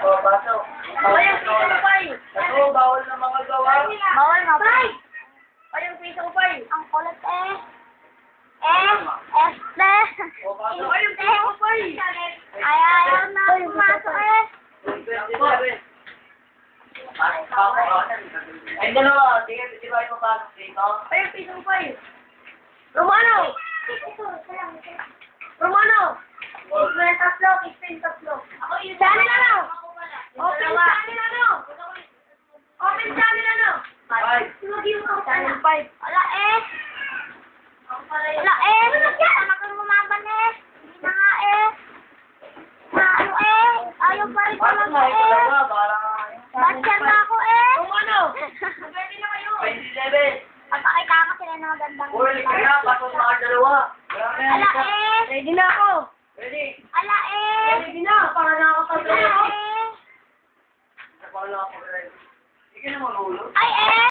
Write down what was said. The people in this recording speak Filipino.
O, pasok. Ay, yung piso ko, Pai. Ano, bawal na mga gawa. Bawal nga, Pai. Ay, yung piso ko, Pai. Ang kulit eh. Este. O, pasok. Ay, yung piso ko, Pai. Ay, ayaw na pumasok eh. 27. Ay, dalawa. Sige, di ba yung papasok dito? Ay, yung piso ko, Pai. Romano! Romano! Tatlo, 15, tatlo. Ako yun. Channel ano? Open channel ano? Open channel ano? 5. Channel 5. Wala eh. Wala eh. Sama kang lumaban eh. Hindi na nga eh. Na ano eh. Ayaw pa rin Pasok talaga na, ito eh. dalawa. Bala nga. Bachelor na ako eh. Romano! Ready na kayo. 27. Papakita ko sila ng magandang Uy, kaya, pasok na mga dalawa. Ala eh. Ready na ako. Ready? Ala eh. Ready na. Para na ako sa Ala eh. Wala ako ready. Sige naman, ulo. Ay eh.